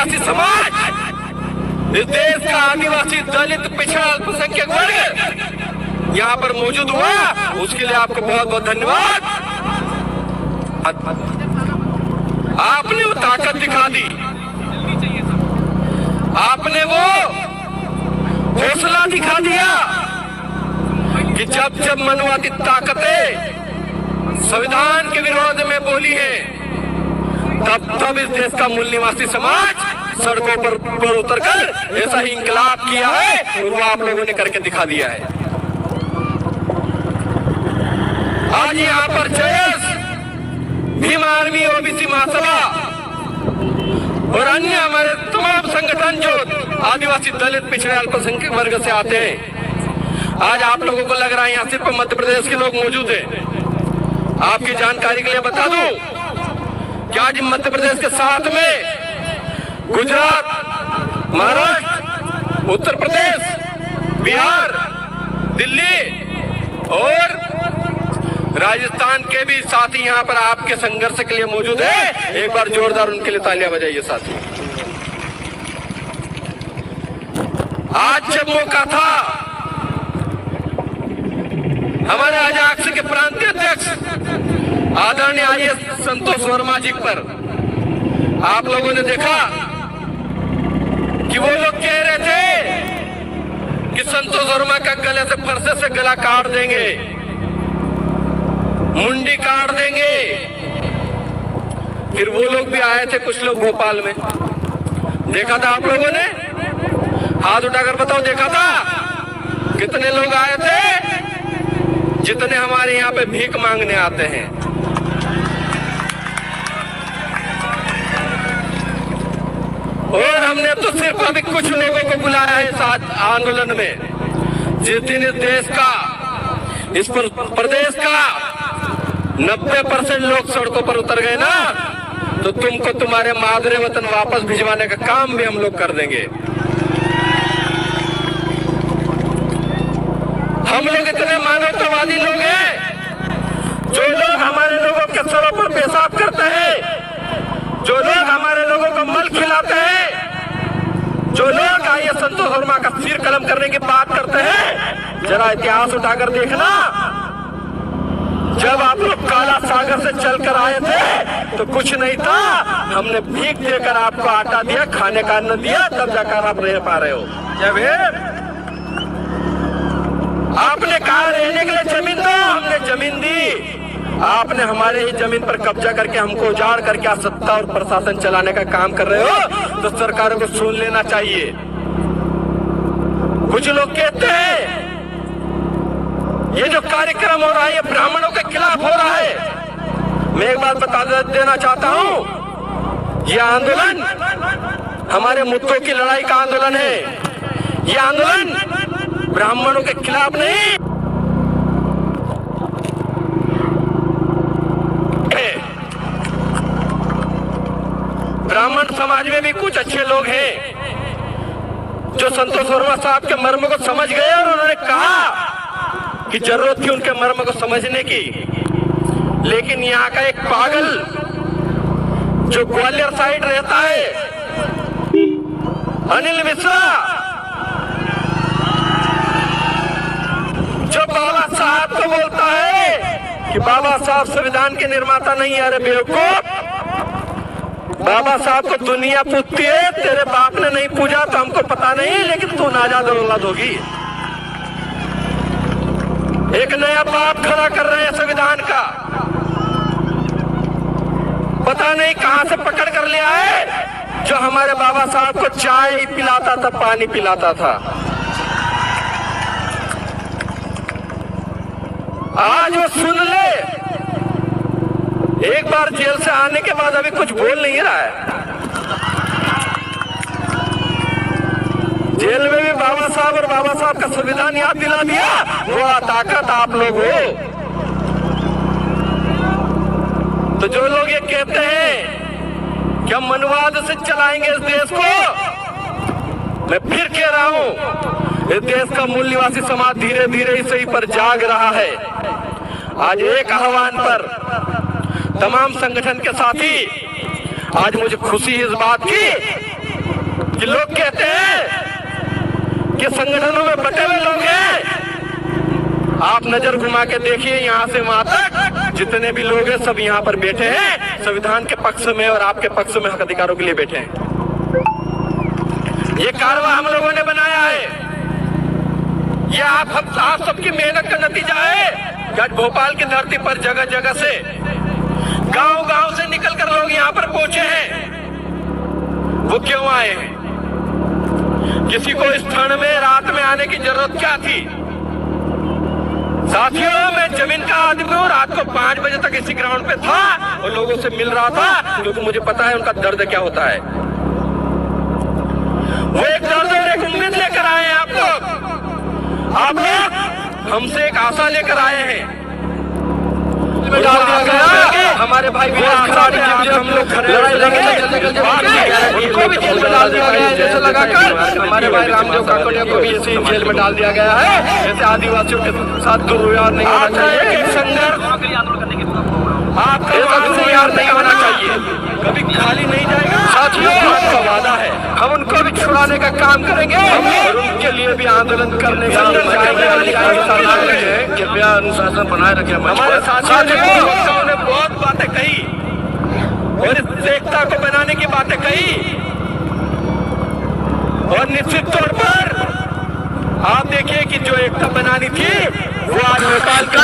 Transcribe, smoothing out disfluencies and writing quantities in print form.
आदिवासी समाज, इस देश का आदिवासी दलित पिछड़ा अल्पसंख्यक वर्ग यहाँ पर मौजूद हुआ, उसके लिए आपको बहुत बहुत धन्यवाद। आपने वो ताकत दिखा दी, आपने वो हौसला दिखा दिया कि जब जब मनुवादी ताकतें संविधान के विरोध में बोली है, तब तब इस देश का मूल निवासी समाज सड़कों पर उतरकर ऐसा ही इंकलाब किया है, और वो आप लोगों ने करके दिखा दिया है। आज यहाँ पर जयस, भीम आर्मी, ओबीसी महासभा और अन्य हमारे तमाम संगठन जो आदिवासी दलित पिछड़े अल्पसंख्यक वर्ग से आते हैं, आज आप लोगों को लग रहा है यहाँ सिर्फ मध्य प्रदेश के लोग मौजूद हैं। आपकी जानकारी के लिए बता दूं कि आज मध्य प्रदेश के साथ में गुजरात, महाराष्ट्र, उत्तर प्रदेश, बिहार, दिल्ली और राजस्थान के भी साथी यहाँ पर आपके संघर्ष के लिए मौजूद है। एक बार जोरदार उनके लिए तालियां बजाइए साथी। आज जब मौका था हमारे अजाक्स के प्रांतीय अध्यक्ष आदरणीय आईएएस संतोष वर्मा जी पर, आप लोगों ने देखा कि वो लोग कह रहे थे कि संतोष वर्मा का गले से फरसे से गला काट देंगे, मुंडी काट देंगे। फिर वो लोग भी आए थे, कुछ लोग भोपाल में, देखा था आप लोगों ने? हाथ उठाकर बताओ, देखा था? कितने लोग आए थे? जितने हमारे यहाँ पे भीख मांगने आते हैं। और हमने तो सिर्फ अभी कुछ लोगों को बुलाया है इस आंदोलन में। जिस दिन इस देश का, इस प्रदेश का 90% लोग सड़कों पर उतर गए ना, तो तुमको तुम्हारे मादरे वतन वापस भिजवाने का काम भी हम लोग कर देंगे। हम लोग इतने मानवतावादी लोग हैं, जो लोग हमारे लोगों के सरों पर पेशाब करते हैं, जो लोग हमारे लोगों को मल खिलाते हैं, जो लोग आइए संतोष वर्मा का सिर कलम करने की बात करते हैं, जरा इतिहास उठाकर देखना। जब आप लोग काला सागर से चलकर आए थे तो कुछ नहीं था, हमने भीख देकर आपको आटा दिया, खाने का अन्न दिया, तब जाकर आप रह पा रहे हो। जब आपने कहा रहने के लिए जमीन दो, हमने जमीन दी। आपने हमारे ही जमीन पर कब्जा करके हमको उजाड़ करके आप सत्ता और प्रशासन चलाने का काम कर रहे हो, तो सरकारों को सुन लेना चाहिए। कुछ लोग कहते हैं ये जो कार्यक्रम हो रहा है ये ब्राह्मणों के खिलाफ हो रहा है। मैं एक बात बता देना चाहता हूं, ये आंदोलन हमारे मुद्दों की लड़ाई का आंदोलन है। ये आंदोलन ब्राह्मणों के खिलाफ नहीं है। ब्राह्मण समाज में भी कुछ अच्छे लोग हैं जो संतोष वर्मा साहब के मर्म को समझ गए, और उन्होंने कहा कि जरूरत थी उनके मर्म को समझने की। लेकिन यहाँ का एक पागल जो ग्वालियर साइड रहता है, अनिल मिश्रा, जो बाबा साहब को बोलता है कि बाबा साहब संविधान के निर्माता नहीं है। अरे बेवकूफ, बाबा साहब को दुनिया पूजती है, तेरे बाप ने नहीं पूजा तो हमको पता नहीं, लेकिन तू नाजाद औलाद होगी। एक नया बाप खड़ा कर रहे हैं संविधान का, पता नहीं कहां से पकड़ कर ले आए, जो हमारे बाबा साहब को चाय पिलाता था, पानी पिलाता था। आज वो सुन ले, एक बार जेल से आने के बाद अभी कुछ बोल नहीं रहा है। जेल में भी बाबा साहब और बाबा साहब का संविधान याद दिला दिया। वो ताकत आप लोग हो। तो जो लोग ये कहते हैं कि हम मनुवाद से चलाएंगे इस देश को, मैं फिर कह रहा हूं, इस देश का मूल निवासी समाज धीरे धीरे इस सही पर जाग रहा है। आज एक आह्वान पर तमाम संगठन के साथी, आज मुझे खुशी इस बात की कि लोग कहते हैं कि संगठनों में बटे हुए लोग हैं। आप नजर घुमा के देखिए, यहाँ से वहां तक जितने भी लोग हैं सब यहाँ पर बैठे हैं, संविधान के पक्ष में और आपके पक्ष में हक अधिकारों के लिए बैठे हैं। ये कारवा हम लोगों ने बनाया है, ये आप सबकी मेहनत का नतीजा है। आज भोपाल की धरती पर जगह जगह से, गांव गांव से निकलकर लोग यहाँ पर पहुंचे हैं। वो क्यों आए हैं? किसी को इस ठंड में रात में आने की जरूरत क्या थी? साथियों, मैं जमीन का आदमी हूँ। रात को 5 बजे तक इसी ग्राउंड पे था और लोगों से मिल रहा था, क्योंकि मुझे पता है उनका दर्द क्या होता है। वो एक दर्द और एक उम्मीद लेकर आए हैं। आप लोग हमसे एक आशा लेकर आए हैं। हमारे भाई हम लोग उनको भी जेल में डाल दिया गया है, जैसे लगाकर हमारे भाई रामदेव काकोड़िया को भी ऐसे जेल में डाल दिया गया है। जैसे आदिवासियों के साथ दुर्व्यवहार नहीं होना चाहिए। संघर्ष आपका दुर्व्यवहार नहीं होना चाहिए, कभी खाली नहीं जाएगा। साथियों, आपका वादा है, हम उनको भी छुड़ाने का काम करेंगे और उनके लिए भी आंदोलन करने का कृपया अनुशासन बनाए रखें। हमारे साथियों ने बहुत बातें कही और इस एकता को बनाने की बातें कही, और निश्चित तौर पर आप देखिए कि जो एकता बनानी थी वो आज नेपाल के